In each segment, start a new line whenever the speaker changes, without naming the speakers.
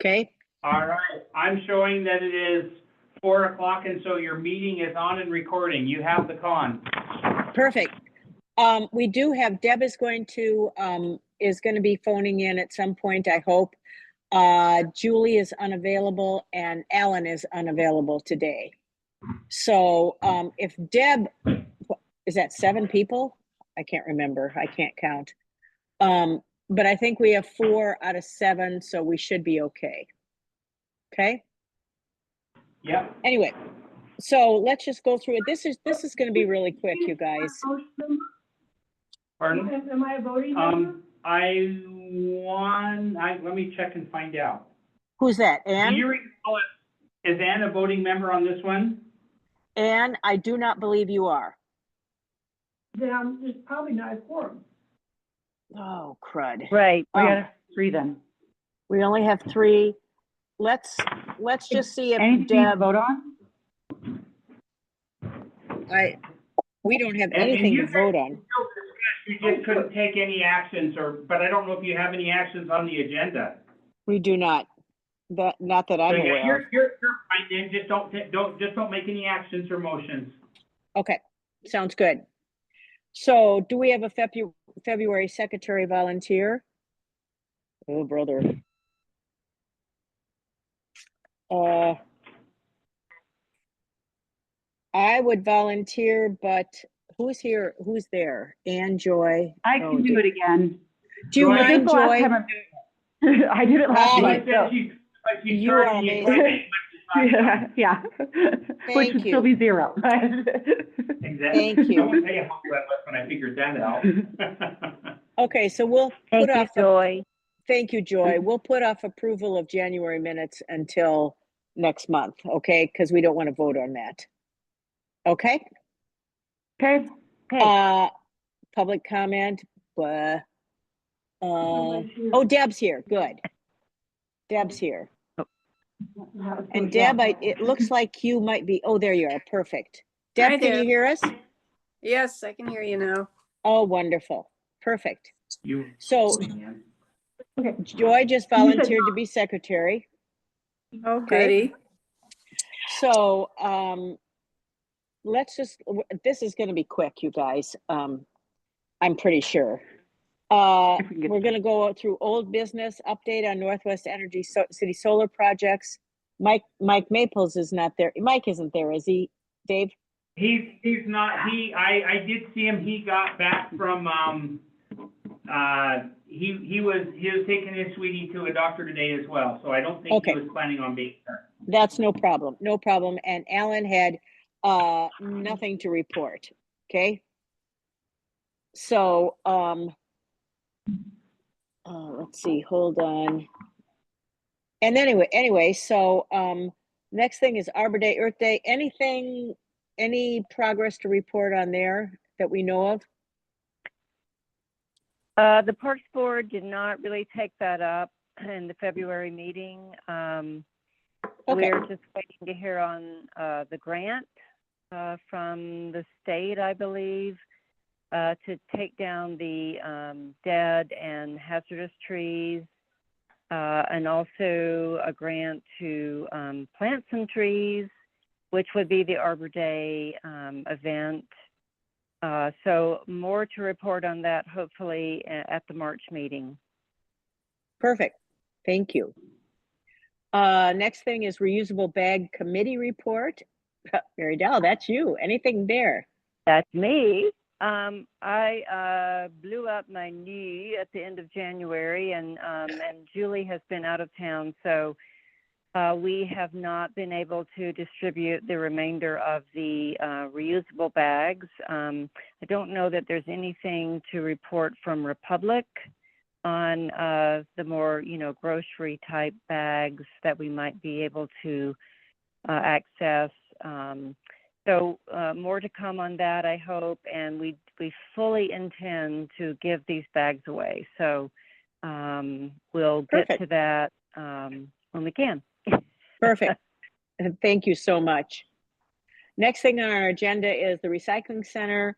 Okay,
All right, I'm showing that it is 4 o'clock, and so your meeting is on and recording. You have the con.
perfect. We do have, Deb is going to be phoning in at some point, I hope. Julie is unavailable and Alan is unavailable today. So if Deb, is that 7 people? I can't remember, I can't count. But I think we have 4 out of 7, so we should be okay. Okay?
Yep.
Anyway, so let's just go through it. This is going to be really quick, you guys.
Pardon?
Am I a voting member?
Let me check and find out.
Who's that,
Do
Ann?
you recall it? Is Ann a voting member on this one?
Ann, I do not believe you are.
Then there's probably not a quorum.
Oh, crud.
Right, we got 3 then.
We only have 3. Let's just see if
Anything to
Deb,
vote on?
we don't have
And
anything
you
to vote on.
still discussed, you just couldn't take any actions, but I don't know if you have any actions on the agenda.
We do not. Not that I'm
So, yeah,
aware of.
you're fine, then. Just don't make any actions or motions.
Okay, sounds good. So do we have a February secretary volunteer? Oh, brother. I would volunteer, but who's here? Who's there? Ann, Joy?
I can do it again.
Do you
Joy,
This is
mind,
the last
Joy?
time I'm doing it. I did it last
Oh,
time. So.
You are amazing.
Yeah. Which would
you.
still be 0.
Exactly.
Thank you.
I will tell you how that was when I figured that out.
Okay, so we'll put
Thank you,
off.
Joy.
Thank you, Joy. We'll put off approval of January minutes until next month, okay? Because we don't want to vote on that. Okay?
Okay. Okay.
Public comment. Oh, Deb's here. Good. Deb's here. And Deb, it looks like you might be, oh, there you are. Perfect. Deb,
Hi,
can you
Deb.
hear us?
Yes, I can hear you now.
Oh, wonderful. Perfect.
You.
So
Okay.
Joy just volunteered to be secretary.
Oh,
Okay.
goody.
So this is going to be quick, you guys. I'm pretty sure. We're going to go through old business, update on Northwest Energy City solar projects. Mike Maples is not there. Mike isn't there, is he, Dave?
He's not. I did see him. He got back from he was taking his sweetie to a doctor today as well. So I don't think
Okay.
he was planning on being there.
That's no problem. No problem. And Alan had nothing to report. Okay. So let's see, hold on. And anyway, so next thing is Arbor Day, Earth Day. Any progress to report on there that we know of?
The Parks Board did not really take that up in the February meeting.
Okay.
We're just waiting to hear on the grant from the state, I believe, to take down the dead and hazardous trees, and also a grant to plant some trees, which would be the Arbor Day event. So more to report on that, hopefully, at the March meeting.
Perfect. Thank you. Next thing is reusable bag committee report. Mary Dell, that's you. Anything there?
That's me. I blew up my knee at the end of January, and Julie has been out of town, so we have not been able to distribute the remainder of the reusable bags. I don't know that there's anything to report from Republic on the more, grocery type bags that we might be able to access. So more to come on that, I hope, and we fully intend to give these bags away. So we'll get
Perfect.
to that when we can.
Perfect. Thank you so much. Next thing on our agenda is the recycling center.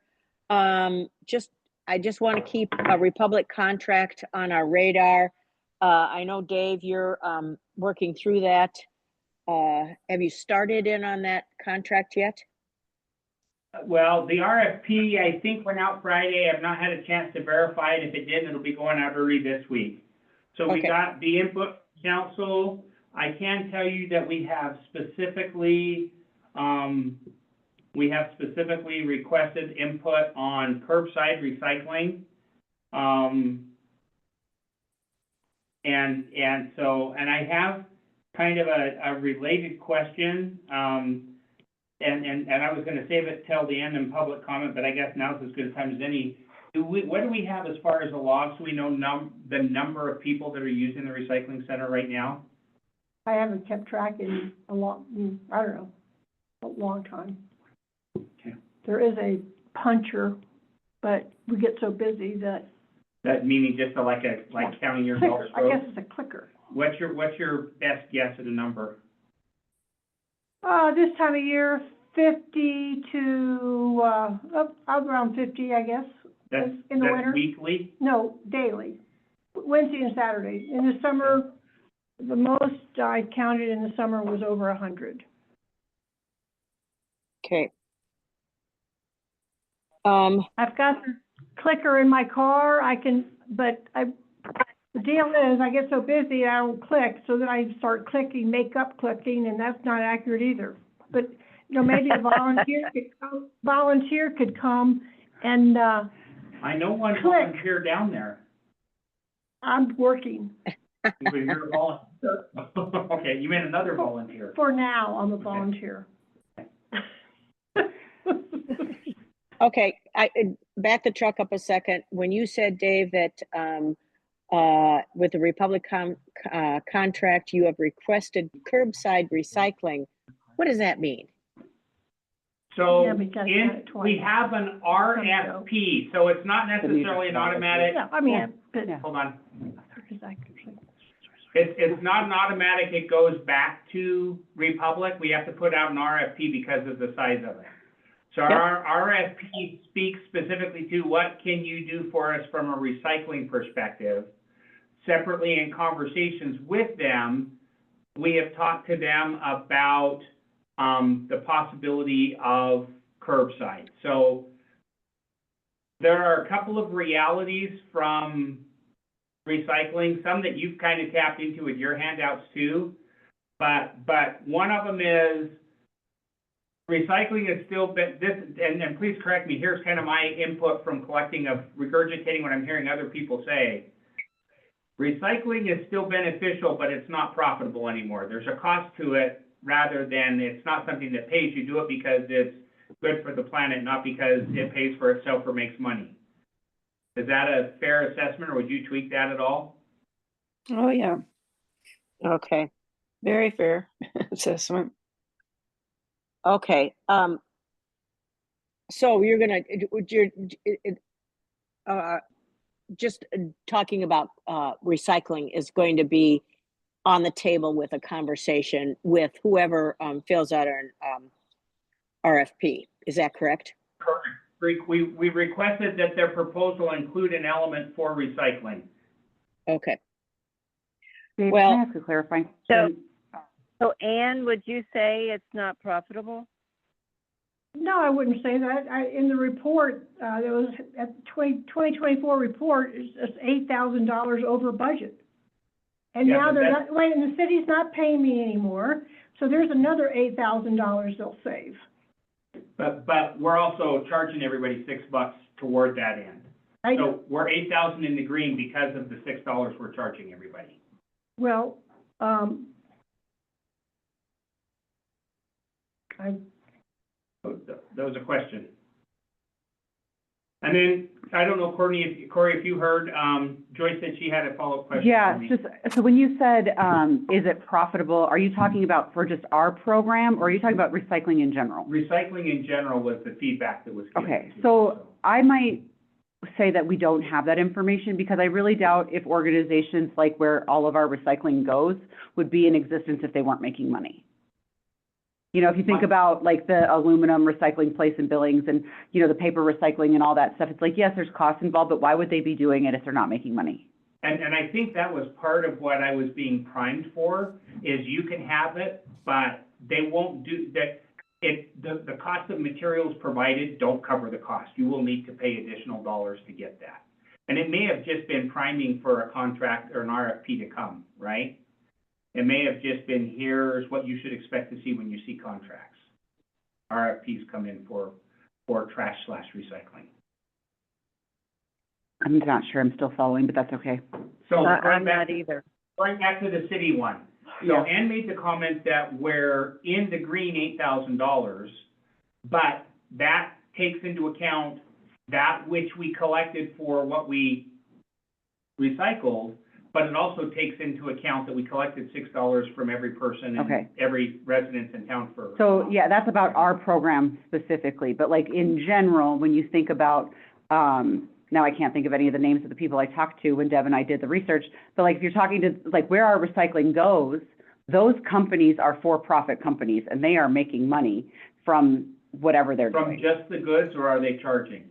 I just want to keep a Republic contract on our radar. I know Dave, you're, working through that. Have you started in on that contract yet?
Well, the RFP, I think, went out Friday. I've not had a chance to verify it. If it didn't, it'll be going out early this week. So we
Okay.
got the input from council. I can tell you that we have specifically requested input on curbside recycling. And I have kind of a related question, and I was gonna save it till the end in public comment, but I guess now's as good a time as any. What do we have as far as the logs? Do we know the number of people that are using the recycling center right now?
I haven't kept track in a long, I don't know, a long time.
Okay.
There is a puncher, but we get so busy that.
That meaning just like counting your golf
Clicker, I guess
strokes?
it's a clicker.
What's your best guess at a number?
This time of year, 50 to, up around 50, I guess.
That's
In the winter?
weekly?
No, daily, Wednesday and Saturday. In the summer, the most I counted in the summer was over 100.
Okay.
I've got the clicker in my car, the deal is, I get so busy, I don't click, so then I start clicking, make up clicking, and that's not accurate either. But, maybe a volunteer could come and,
I know one
Click.
volunteer down there.
I'm working.
But you're a volunteer. Okay, you mean another volunteer.
For now, I'm a volunteer.
Okay, back the truck up a second. When you said, Dave, that, with the Republic contract, you have requested curbside recycling, what does that mean?
So
Yeah, because I got it twice.
we have an RFP, so it's not necessarily an automatic,
Yeah, I mean, but.
hold on. It's not an automatic, it goes back to Republic. We have to put out an RFP because of the size of it. So our RFP speaks specifically to what can you do for us from a recycling perspective. Separately, in conversations with them, we have talked to them about the possibility of curbside. So there are a couple of realities from recycling, some that you've kind of tapped into with your handouts too, but one of them is recycling is still and please correct me, here's kind of my input from regurgitating what I'm hearing other people say. Recycling is still beneficial, but it's not profitable anymore. There's a cost to it rather than it's not something that pays. You do it because it's good for the planet, not because it pays for itself or makes money. Is that a fair assessment, or would you tweak that at all?
Oh, yeah,
Okay,
very fair assessment.
okay, so you're gonna, just talking about, recycling is going to be on the table with a conversation with whoever, fills out an, RFP. Is that correct?
Correct. We requested that their proposal include an element for recycling.
Okay.
Dave,
Well-
can I ask a clarifying
So,
question?
so Anne, would you say it's not profitable?
No, I wouldn't say that. In the report, there was, at the 2024 report, it's $8,000 over budget. And
Yeah,
now
but
they're
that's-
not, and the city's not paying me anymore, so there's another $8,000 they'll save.
But we're also charging everybody $6 toward that end. So we're 8,000 in the green because of the $6 we're charging everybody.
Well,
That was a question. And then, I don't know, Corey, if you heard, Joyce said she had a follow-up question
Yeah,
for me.
so when you said, is it profitable, are you talking about for just our program, or are you talking about recycling in general?
Recycling in general was the feedback that was given.
Okay,
to me,
so I might say that we don't have that information, because I really doubt if organizations like where all of our recycling goes would be in existence if they weren't making money. You know, if you think about like the aluminum recycling place in Billings and, you know, the paper recycling and all that stuff, it's like, yes, there's costs involved, but why would they be doing it if they're not making money?
And I think that was part of what I was being primed for, is you can have it, but they won't do that. The cost of materials provided don't cover the cost. You will need to pay additional dollars to get that. And it may have just been priming for a contract or an RFP to come, right? It may have just been, here's what you should expect to see when you see contracts. RFPs come in for trash/recycling.
I'm not sure I'm still following, but that's okay.
So
I'm not either.
going back to the city one. So Ann made the comment that we're in the green $8,000, but that takes into account that which we collected for what we recycled, but it also takes into account that we collected $6 from every person
Okay.
and every resident in town for.
So, yeah, that's about our program specifically, but like in general, when you think about, now I can't think of any of the names of the people I talked to when Deb and I did the research, but like if you're talking to, like where our recycling goes, those companies are for-profit companies and they are making money from whatever they're
From
doing.
just the goods, or are they charging?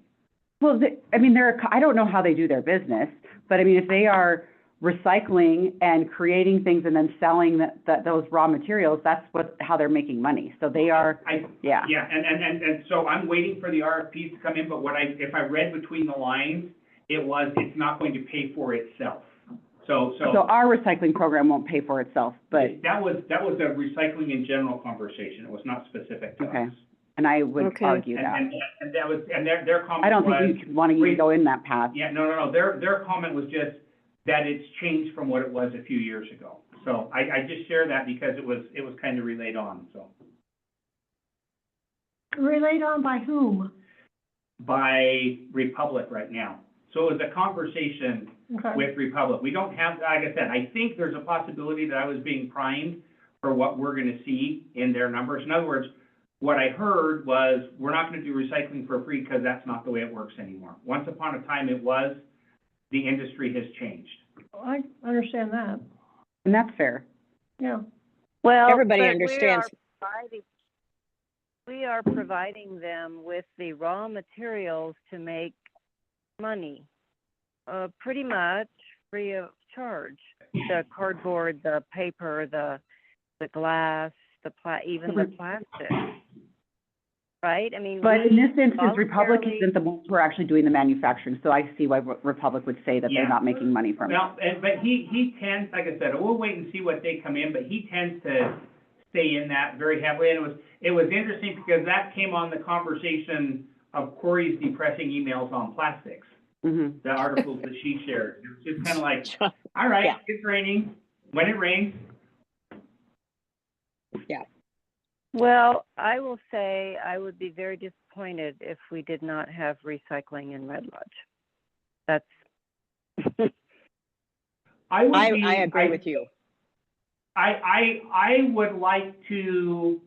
Well, I mean, I don't know how they do their business, but I mean, if they are recycling and creating things and then selling those raw materials, that's how they're making money. So they are, yeah.
Yeah, and so I'm waiting for the RFPs to come in, but if I read between the lines, it's not going to pay for itself. So
our recycling program won't pay for itself, but.
that was a recycling in general conversation. It was not specific to
Okay.
us.
And I would
Okay.
argue that.
And that was, and their comment was.
I don't think you want to even go in that path.
Yeah, no. Their comment was just that it's changed from what it was a few years ago. So I just share that because it was kind of relayed on, so.
Relayed on by whom?
By Republic right now. So it was a conversation
Okay.
with Republic. We don't have, like I said, I think there's a possibility that I was being primed for what we're gonna see in their numbers. In other words, what I heard was, we're not gonna do recycling for free because that's not the way it works anymore. Once upon a time it was, the industry has changed.
I understand that,
And that's fair.
yeah.
Well,
Everybody
but
understands.
We are providing them with the raw materials to make money, pretty much free of charge. The cardboard, the paper, the glass, even the plastic. Right? I mean,
But in this instance, Republic
voluntarily-
isn't the ones who are actually doing the manufacturing, so I see why Republic would say that
Yeah.
they're not making money from it.
Well, but he tends, like I said, we'll wait and see what they come in, but he tends to stay in that very heavily. And it was interesting because that came on the conversation of Corey's depressing emails on plastics,
Mhm.
the articles that she shared. It was just kind of like, all right,
Yeah.
it's raining. When it rains,
Well, I will say I would be very disappointed if we did not have recycling in Red Lodge. That's,
I agree with you.
I would like to,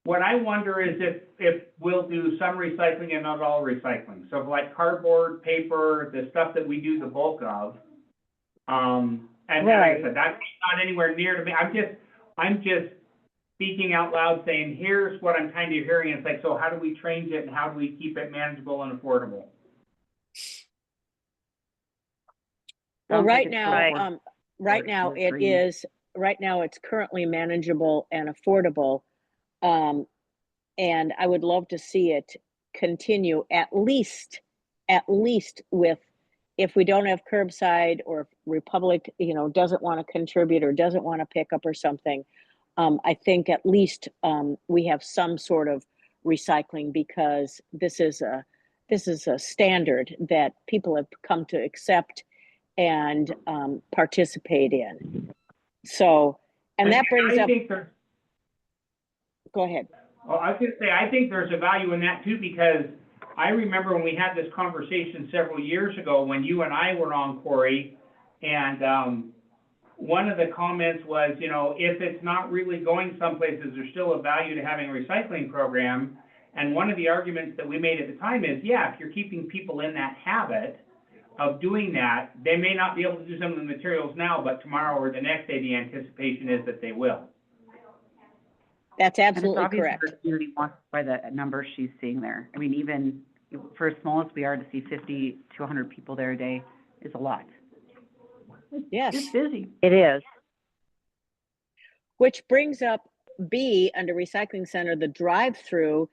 what I wonder is if we'll do some recycling and not all recycling. So like cardboard, paper, the stuff that we do the bulk of. And like I said, that's not anywhere near to me. I'm just speaking out loud saying, here's what I'm kind of hearing. It's like, so how do we change it and how do we keep it manageable and affordable?
Well,
Sounds like
right
it's
now,
for-
right
or
now it
green.
is, right now it's currently manageable and affordable. And I would love to see it continue at least with, if we don't have curbside or if Republic, doesn't want to contribute or doesn't want to pick up or something. I think at least, we have some sort of recycling because this is a standard that people have come to accept and participate in. So, and that brings
I
up,
think there's,
go ahead.
well, I was going to say, I think there's a value in that too, because I remember when we had this conversation several years ago when you and I were on, Corey, and one of the comments was, if it's not really going someplaces, there's still a value to having a recycling program. And one of the arguments that we made at the time is, yeah, if you're keeping people in that habit of doing that, they may not be able to do some of the materials now, but tomorrow or the next day, the anticipation is that they will.
That's
And it's
absolutely
obvious
correct.
the community wants by the numbers she's seeing there. I mean, even for as small as we are, to see 50 to 100 people there a day is a lot.
Yes.
It's busy.
It is.
Which brings up B under recycling center, the drive-through.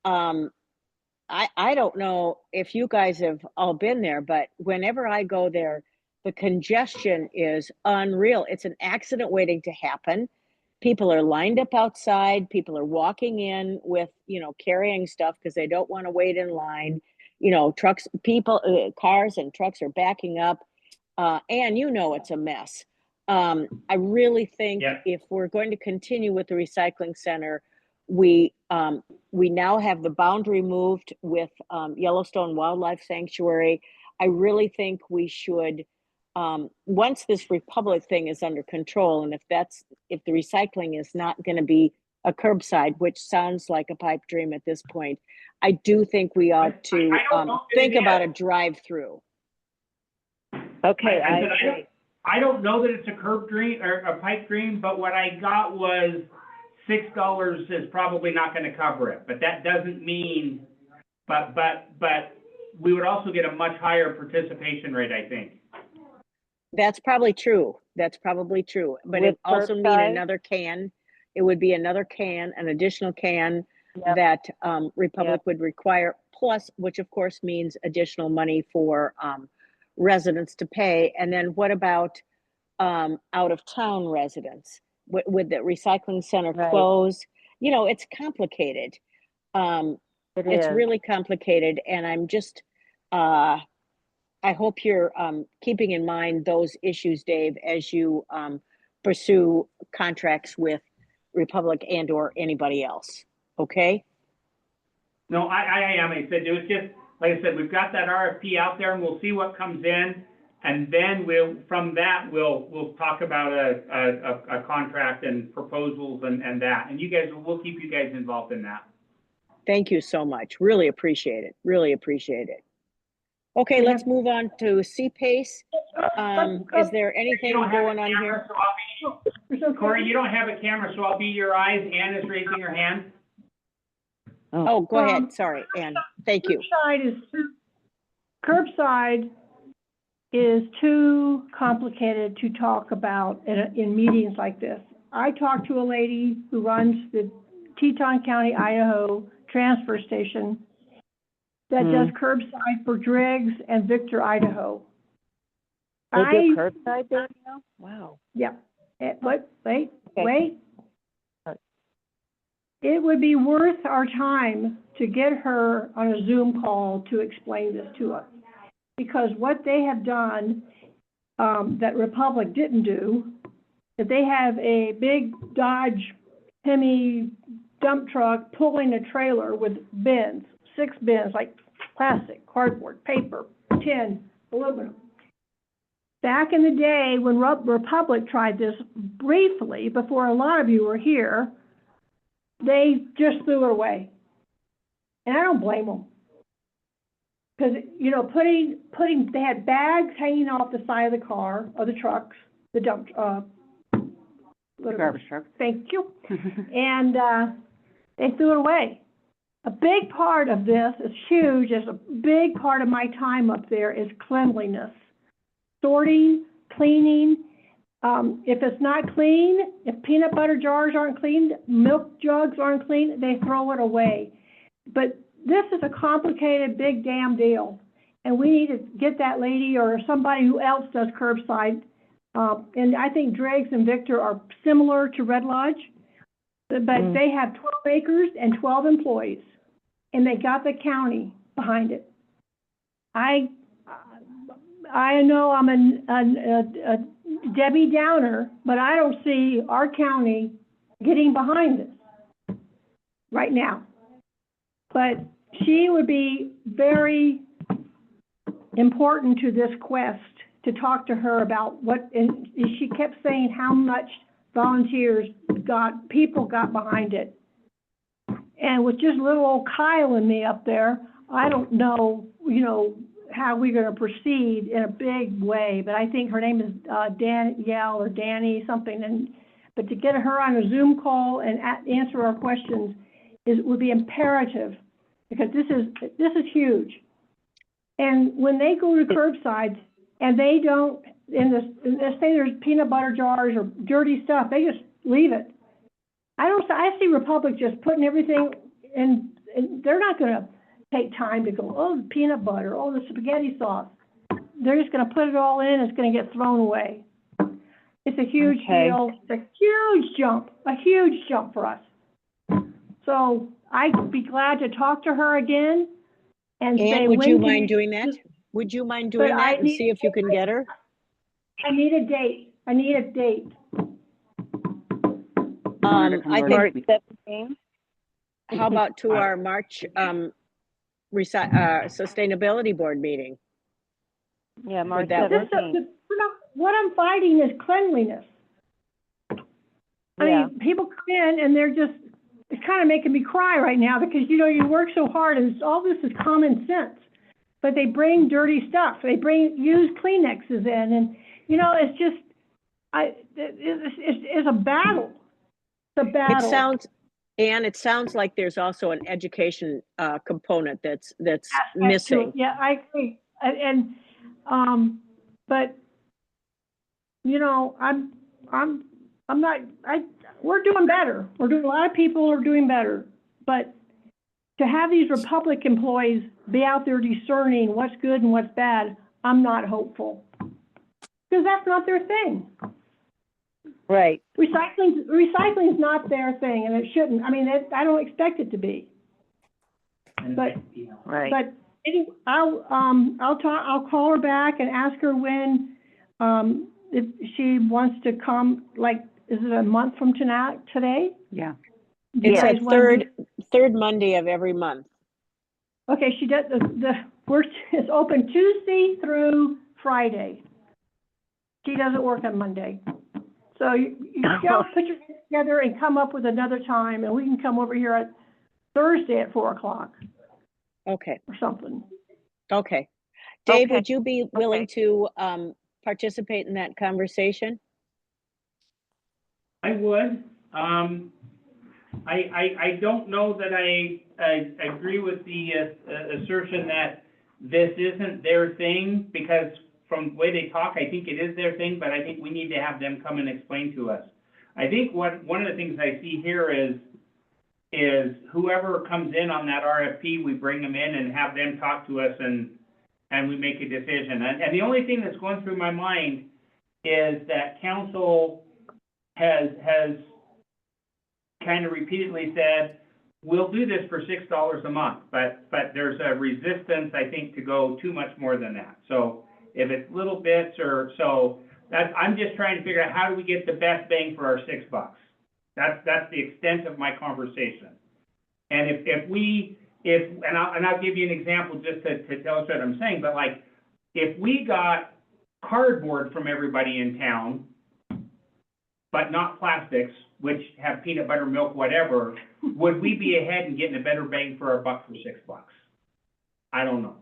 I don't know if you guys have all been there, but whenever I go there, the congestion is unreal. It's an accident waiting to happen. People are lined up outside. People are walking in with, carrying stuff because they don't want to wait in line. Trucks, cars and trucks are backing up. And it's a mess. I really think
Yeah.
if we're going to continue with the recycling center, we now have the boundary moved with Yellowstone Wildlife Sanctuary. I really think we should, once this Republic thing is under control, and if the recycling is not going to be a curbside, which sounds like a pipe dream at this point, I do think we ought to
I don't know if it
think about
is.
a drive-through.
Okay,
I
I
said,
agree.
I don't know that it's a curb dream or a pipe dream, but what I got was $6 is probably not gonna cover it, but that doesn't mean, but we would also get a much higher participation rate, I think.
That's probably true. But
With
it also mean
curbside?
another can. It would be another can, an additional can
Yep.
that Republic would require, plus, which of course means additional money for residents to pay. And then what about out of town residents? Would the recycling center
Right.
close? It's complicated. It's
is.
really complicated, and I'm just I hope you're keeping in mind those issues, Dave, as you pursue contracts with Republic and/or anybody else. Okay?
No, I am, I said, it was just, like I said, we've got that RFP out there, and we'll see what comes in, and then from that, we'll talk about a contract and proposals and that, and we'll keep you guys involved in that.
Thank you so much. Really appreciate it. Okay, let's move on to CPACE. Is there anything
You don't have a
going on
camera,
here?
so Corey, you don't have a camera, so I'll be your eyes. Ann is raising her hand.
Oh, go ahead. Sorry, Ann. Thank you.
Curbside is too complicated to talk about in meetings like this. I talked to a lady who runs the Teton County, Idaho transfer station that does curbside for Driggs and Victor, Idaho.
They do curbside there now? Wow.
Yeah. Wait.
Okay.
It would be worth our time to get her on a Zoom call to explain this to us. Because what they have done, that Republic didn't do, that they have a big Dodge Hemi dump truck pulling a trailer with bins, 6 bins, like plastic, cardboard, paper, tin, aluminum. Back in the day when Republic tried this briefly, before a lot of you were here, they just threw it away. And I don't blame them. Because, they had bags hanging off the side of the car, of the trucks, the dump,
The garbage truck.
Thank you. And they threw it away. A big part of this is huge, is a big part of my time up there is cleanliness. Sorting, cleaning. If it's not clean, if peanut butter jars aren't clean, milk jugs aren't clean, they throw it away. But this is a complicated, big damn deal. And we need to get that lady or somebody who else does curbside. And I think Driggs and Victor are similar to Red Lodge, but they have 12 acres and 12 employees, and they got the county behind it. I know I'm a Debbie Downer, but I don't see our county getting behind this right now. But she would be very important to this quest to talk to her about and she kept saying how much people got behind it. And with just little old Kyle and me up there, I don't know, how we're going to proceed in a big way. But I think her name is Danielle or Danny something. But to get her on a Zoom call and answer our questions would be imperative, because this is huge. And when they go to curbside and they don't say there's peanut butter jars or dirty stuff, they just leave it. I see Republic just putting everything in, and they're not gonna take time to go, oh, the peanut butter, oh, the spaghetti sauce. They're just gonna put it all in, it's gonna get thrown away. It's a huge
Okay.
deal, it's a huge jump for us. So I'd be glad to talk to her again and say,
Ann, would
when
you
can
mind doing that? Would you mind doing
I
that and
need-
see if you can get her?
I need a date. I need a date.
I
March
think,
17th?
how about to our March, sustainability board meeting?
Yeah, March
that work?
17th.
What I'm fighting is cleanliness. I
Yeah.
mean, people come in and they're just, it's kind of making me cry right now because, you know, you work so hard and all this is common sense. But they bring dirty stuff. They bring used Kleenexes in and, you know, it's just, it's a battle. It's a
It
battle.
sounds, Ann, it sounds like there's also an education, component that's missing.
Yeah, I agree. But, you know, we're doing better. A lot of people are doing better. But to have these Republic employees be out there discerning what's good and what's bad, I'm not hopeful. Because that's not their thing.
Right.
Recycling is not their thing, and it shouldn't. I mean, I don't expect it to be. But
Right.
But anyway, I'll call her back and ask her when, if she wants to come, like, is it a month from today?
Yeah.
Do you
It's
guys
a
wanna do-
third Monday of every month.
Okay, she does, it's open Tuesday through Friday. She doesn't work on Monday. So you all put your heads together and come up with another time, and we can come over here at Thursday at 4:00
Okay,
or something.
okay. Dave,
Okay,
would you be willing
okay.
to, participate in that conversation?
I would. I don't know that I agree with the assertion that this isn't their thing, because from the way they talk, I think it is their thing, but I think we need to have them come and explain to us. I think one of the things I see here is whoever comes in on that RFP, we bring them in and have them talk to us and we make a decision. And the only thing that's going through my mind is that council has kind of repeatedly said, we'll do this for $6 a month, but there's a resistance, I think, to go too much more than that. So if it's little bits or so, I'm just trying to figure out how do we get the best bang for our $6. That's the extent of my conversation. And I'll give you an example just to illustrate what I'm saying, but like, if we got cardboard from everybody in town, but not plastics, which have peanut butter, milk, whatever, would we be ahead and getting a better bang for our buck for $6? I don't know.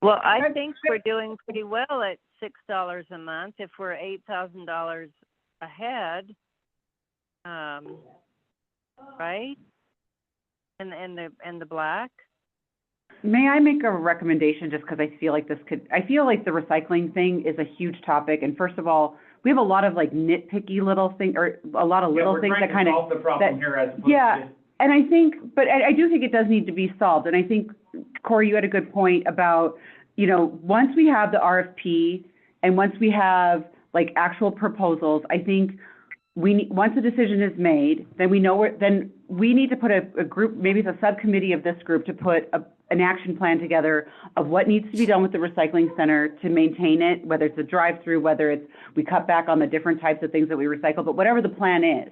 Well, I think we're doing pretty well at $6 a month. If we're $8,000 ahead, right? And the black.
May I make a recommendation, just because I feel like the recycling thing is a huge topic, and first of all, we have a lot of like nitpicky little things, or a lot of little things that kind of.
We're trying to solve the problem here as opposed
Yeah,
to just.
and I think, but I do think it does need to be solved, and I think, Corey, you had a good point about, you know, once we have the RFP and once we have like actual proposals, I think once a decision is made, then we know then we need to put a group, maybe it's a subcommittee of this group, to put an action plan together of what needs to be done with the recycling center to maintain it, whether it's a drive-through, whether it's we cut back on the different types of things that we recycle, but whatever the plan is.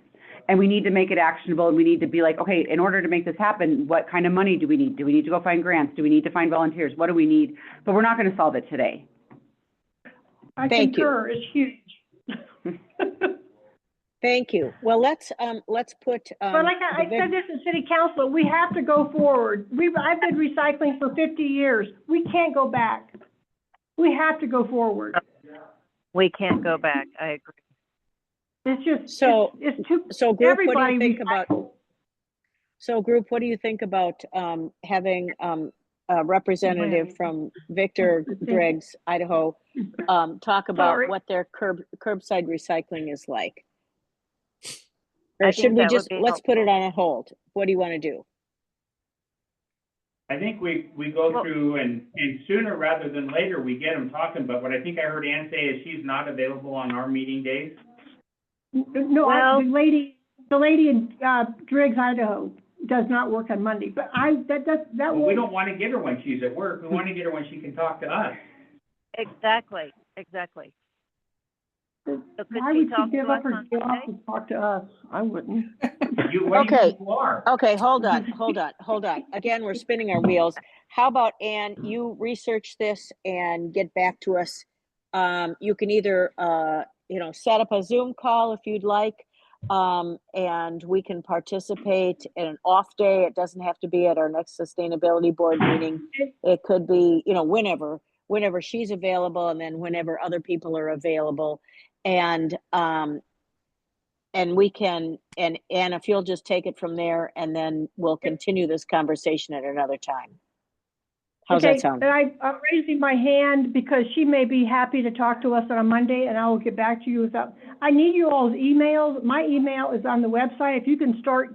And we need to make it actionable, and we need to be like, okay, in order to make this happen, what kind of money do we need? Do we need to go find grants? Do we need to find volunteers? What do we need? But we're not going to solve it today.
I
Thank you.
concur, it's huge.
Thank you. Well, let's put,
But like I said this in city council, we have to go forward. I've been recycling for 50 years. We can't go back. We have to go forward.
We can't go back. I agree.
It's just,
So-
it's too,
so group, what do
everybody
you think about?
recycles.
So group, what do you think about having representative from Victor Driggs, Idaho, talk about
Sorry.
what their curbside recycling is like. Or
I
should
think
we
that would
just,
be
let's put it
helpful.
on a hold? What do you want to do?
I think we go
Well-
through and sooner rather than later, we get them talking, but what I think I heard Ann say is she's not available on our meeting days.
No,
Well-
the lady in, Driggs, Idaho does not work on Monday, but that
Well, we
won't,
don't want to get her when she's at work, we want to get her when she can talk to us.
Exactly. So could
why
she
would
talk
she give
to
up
us
her
on
job
Monday?
to talk to us? I wouldn't.
What do you
Okay.
think you are?
Okay, hold on. Again, we're spinning our wheels. How about, Ann, you research this and get back to us. You can either, set up a Zoom call if you'd like, and we can participate in an off day. It doesn't have to be at our next sustainability board meeting. It could be, whenever she's available, and then whenever other people are available. And we can, and if you'll just take it from there, and then we'll continue this conversation at another time. How's that sound?
And I'm raising my hand because she may be happy to talk to us on a Monday, and I will get back to you with that. I need you all's emails. My email is on the website. If you can start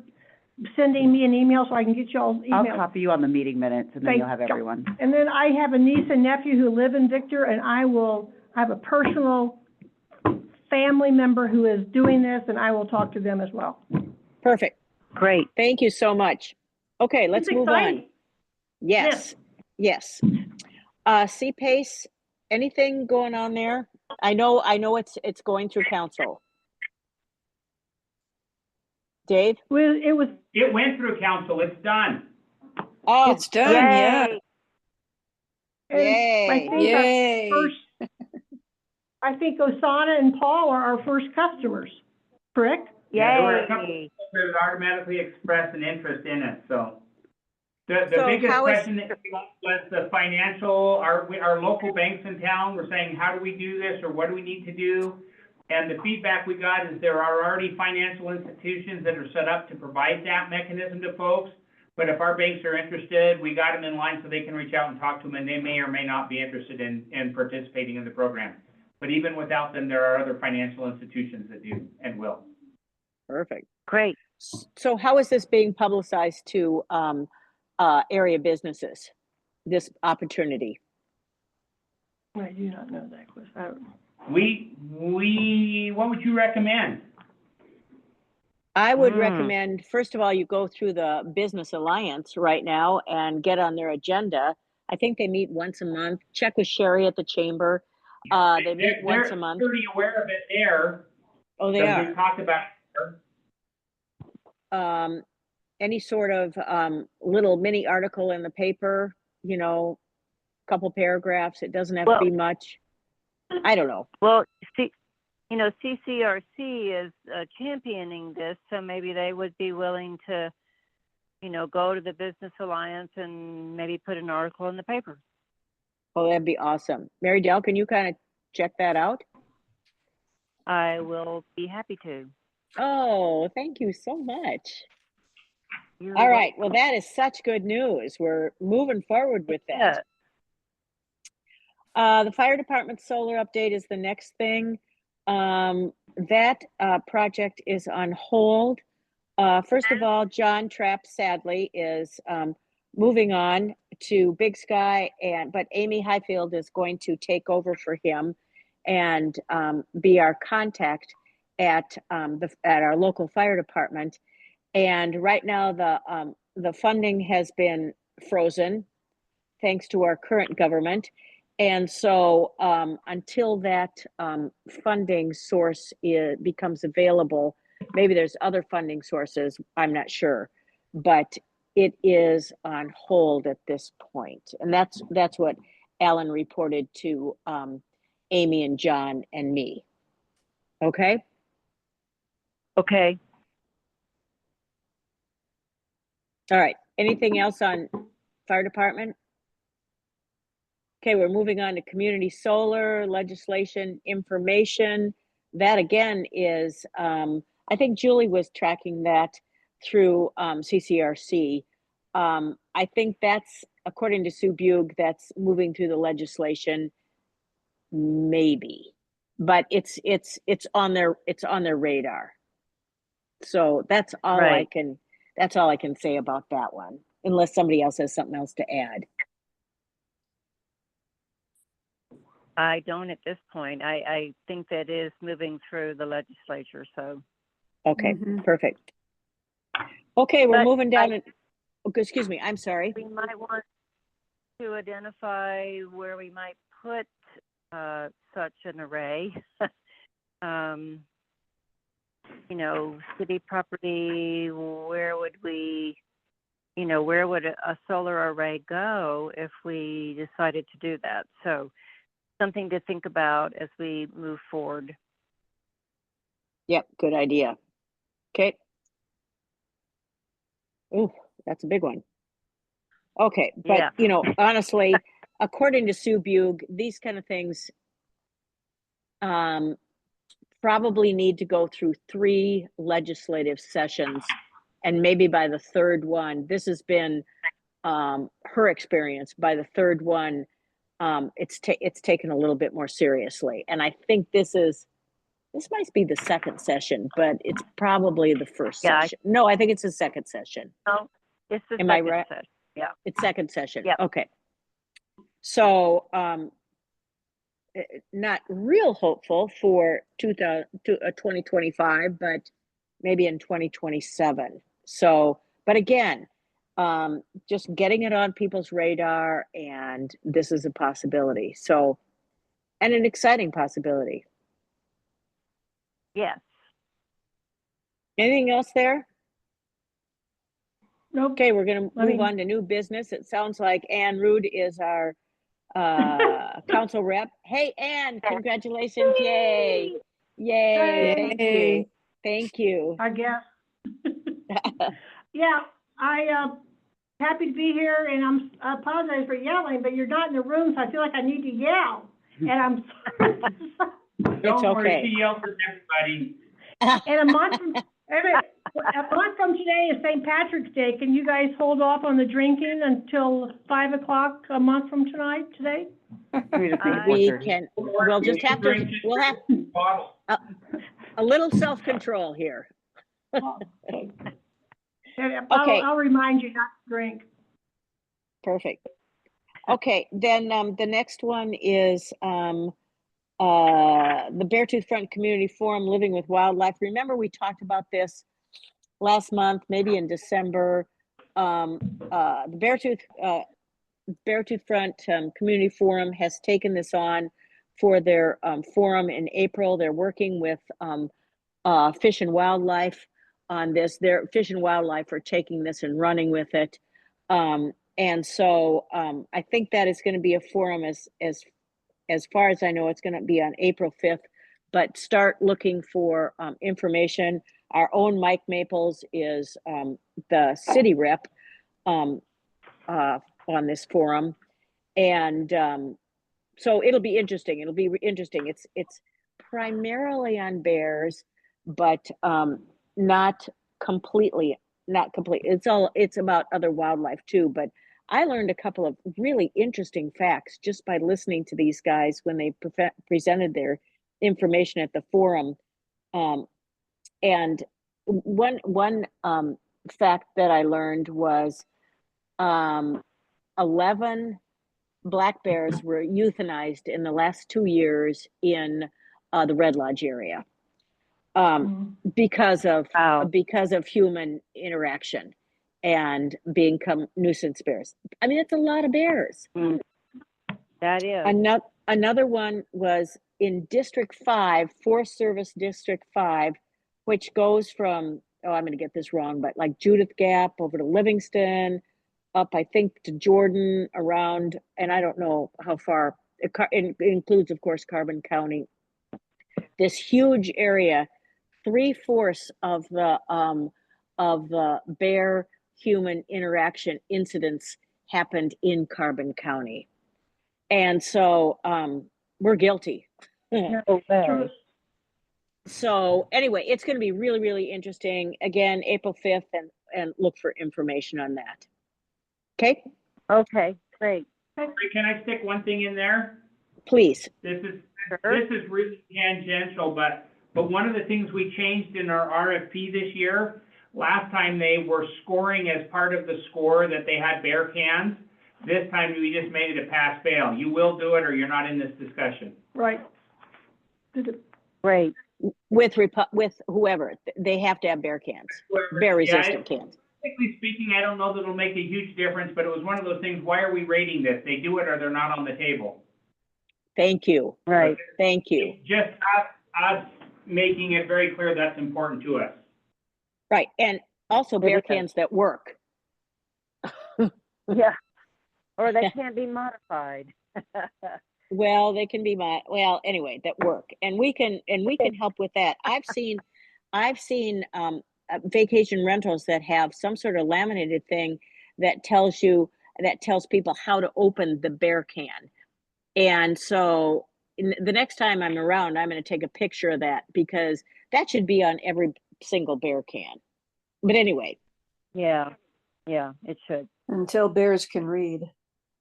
sending me an email so I can get y'all's
I'll
email.
copy you on the meeting minutes, and then
Thank
you'll have
you.
everyone.
And then I have a niece and nephew who live in Victor, and I will have a personal family member who is doing this, and I will talk to them as well.
Perfect.
Great.
Thank you so much. Okay, let's
It's
move on.
exciting.
Yes. CPACE, anything going on there? I know it's going through council. Dave?
Well,
It went through council, it's done.
Oh,
It's done, yeah.
Yay.
and
Yay.
I think our
Yay.
first, I think Osana and Paul are our first customers, correct?
Yeah, there were a couple
Yay.
that would automatically express an interest in it, so. The
So
biggest
how is-
question that came up was the financial, our local banks in town were saying, how do we do this, or what do we need to do? And the feedback we got is there are already financial institutions that are set up to provide that mechanism to folks. But if our banks are interested, we got them in line so they can reach out and talk to them, and they may or may not be interested in participating in the program. But even without them, there are other financial institutions that do and will.
Perfect.
Great.
So how is this being publicized to area businesses, this opportunity?
I do not know that question. I don't know.
What would you recommend?
I would
Mm.
recommend, first of all, you go through the Business Alliance right now and get on their agenda. I think they meet once a month. Check with Sherry at the chamber. They meet once a month.
They're pretty aware of it there.
Oh, they
because we
are.
talked about it.
Any sort of little mini article in the paper, couple paragraphs. It doesn't have to be much. I don't know.
Well, see, CCRC is championing this, so maybe they would be willing to, go to the Business Alliance and maybe put an article in the paper.
Oh, that'd be awesome. Mary Dell, can you kind of check that out?
I will be happy to.
Oh, thank you so much.
You're
All right. Well, that is such good news. We're moving forward with that. The fire department solar update is the next thing. That project is on hold. First of all, John Trapp sadly is moving on to Big Sky, but Amy Highfield is going to take over for him and be our contact at our local fire department. And right now the funding has been frozen thanks to our current government. And so until that funding source becomes available, maybe there's other funding sources, I'm not sure, but it is on hold at this point. And that's what Alan reported to Amy and John and me. Okay?
Okay.
All right. Anything else on fire department? Okay, we're moving on to community solar legislation information. That again is, I think Julie was tracking that through CCRC. I think that's, according to Sue Bug, that's moving through the legislation, maybe. But it's on their radar. So that's all
Right.
that's all I can say about that one, unless somebody else has something else to add.
I don't at this point. I think that is moving through the legislature, so.
Okay,
Mhm.
perfect. Okay, we're
But
moving down. Excuse me, I'm sorry.
We might want to identify where we might put such an array. City property, where would where would a solar array go if we decided to do that? So something to think about as we move forward.
Yep, good idea. Okay. Ooh, that's a big one. Okay, but
Yeah.
honestly, according to Sue Bug, these kind of things probably need to go through 3 legislative sessions, and maybe by the third one, this has been her experience. By the third one, it's taken a little bit more seriously, and I think this might be the second session, but it's probably the first
Yeah,
session. No, I think it's the second session.
No, it's the
Am I
second
right?
session. Yeah.
It's second session.
Yep.
Okay. So, not real hopeful for 2025, but maybe in 2027. So, but again, just getting it on people's radar, and this is a possibility. So, and an exciting possibility.
Yes.
Anything else there?
Nope.
Okay, we're going to
I
move
mean-
on to new business. It sounds like Ann Rude is our council rep. Hey, Ann, congratulations. Yay. Yay. Thank you.
Yay.
Thank you.
I guess. Yeah, happy to be here, and I apologize for yelling, but you're not in the room, so I feel like I need to yell. And I'm sorry.
It's
Don't worry,
okay.
she yells at everybody.
And a month from today is St. Patrick's Day. Can you guys hold off on the drinking until 5 o'clock a month from today?
We just make it
We
4:30.
can, we'll just have to, we'll have
Bottle.
a little self-control here.
Okay.
Okay.
I'll remind you not to drink.
Perfect. Okay, then the next one is the Beartooth Front Community Forum, Living with Wildlife. Remember, we talked about this last month, maybe in December. The Beartooth Front Community Forum has taken this on for their forum in April. They're working with Fish and Wildlife on this. Their Fish and Wildlife are taking this and running with it. And so I think that is going to be a forum as far as I know, it's going to be on April 5th, but start looking for information. Our own Mike Maples is the city rep on this forum. And so it'll be interesting. It'll be interesting. It's primarily on bears, but not completely. It's about other wildlife too, but I learned a couple of really interesting facts just by listening to these guys when they presented their information at the forum. And one fact that I learned was 11 black bears were euthanized in the last 2 years in the Red Lodge area because of human interaction and become nuisance bears. I mean, it's a lot of bears.
That is.
Another one was in District 5, Forest Service District 5, which goes from, I'm going to get this wrong, but like Judith Gap over to Livingston, up, I think, to Jordan, around, and I don't know how far. It includes, of course, Carbon County. This huge area, 3/4 of the bear human interaction incidents happened in Carbon County. And so we're guilty.
True.
So anyway, it's going to be really, really interesting. Again, April 5th, and look for information on that. Okay,
Okay, great.
Can I stick one thing in there?
please.
This is
Sure.
This is really tangential, but one of the things we changed in our RFP this year, last time they were scoring as part of the score that they had bear cans. This time we just made it a pass fail. You will do it or you're not in this discussion.
Right. Did it-
Great.
With whoever, they have to have bear cans, bear
Yeah,
resistant cans.
Technically speaking, I don't know that it'll make a huge difference, but it was one of those things, why are we rating this? They do it or they're not on the table.
Thank you,
Right.
thank you.
Just us making it very clear that's important to us.
Right, and also bear
is.
cans that work.
Yeah. Or they can't be modified.
Well, they can be well, anyway, that work, and we can help with that. I've seen vacation rentals that have some sort of laminated thing that tells people how to open the bear can. And so the next time I'm around, I'm going to take a picture of that because that should be on every single bear can. But anyway,
Yeah. Yeah, it should.
Until bears can read.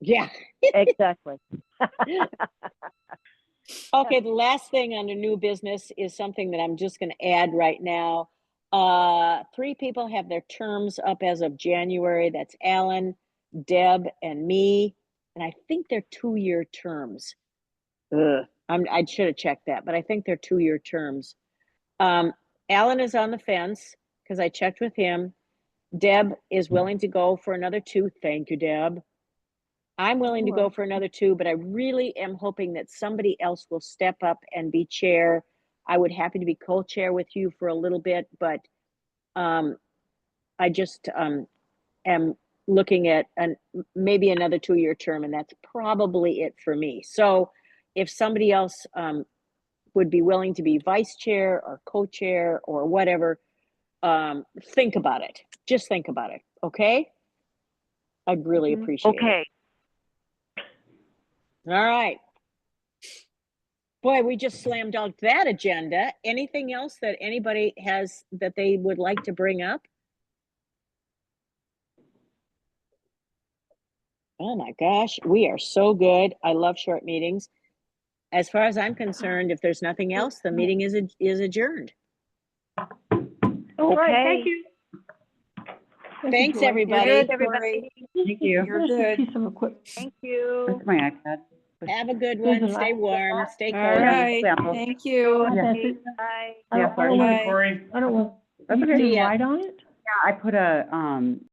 yeah.
Exactly.
Okay, the last thing under new business is something that I'm just going to add right now. 3 people have their terms up as of January. That's Alan, Deb, and me. And I think they're 2-year terms. I should have checked that, but I think they're 2-year terms. Alan is on the fence because I checked with him. Deb is willing to go for another 2. Thank you, Deb. I'm willing to go for another 2, but I really am hoping that somebody else will step up and be chair. I would happy to be co-chair with you for a little bit, but I just am looking at maybe another 2-year term, and that's probably it for me. So if somebody else would be willing to be vice chair or co-chair or whatever, think about it. Just think about it, okay? I'd really appreciate it.
Okay.
All right. Boy, we just slam dunked that agenda. Anything else that anybody has that they would like to bring up? Oh my gosh, we are so good. I love short meetings. As far as I'm concerned, if there's nothing else, the meeting is adjourned.
All right,
Okay.
thank you. Thank you,
Thanks,
Joy.
everybody.
Good,
everybody.
Thank you.
You're
Just a
good.
piece of equipment.
Thank you.
That's my iPad.
Have a good one.
Susan,
Stay warm. Stay
All
cozy.
right.
Sample.
Thank you.
Yeah.
That's it.
Bye.
I don't
sorry.
want,
Bye.
Corey?
I don't want,
That's
you
okay.
can
See ya.
write on it?
Yeah, I put a,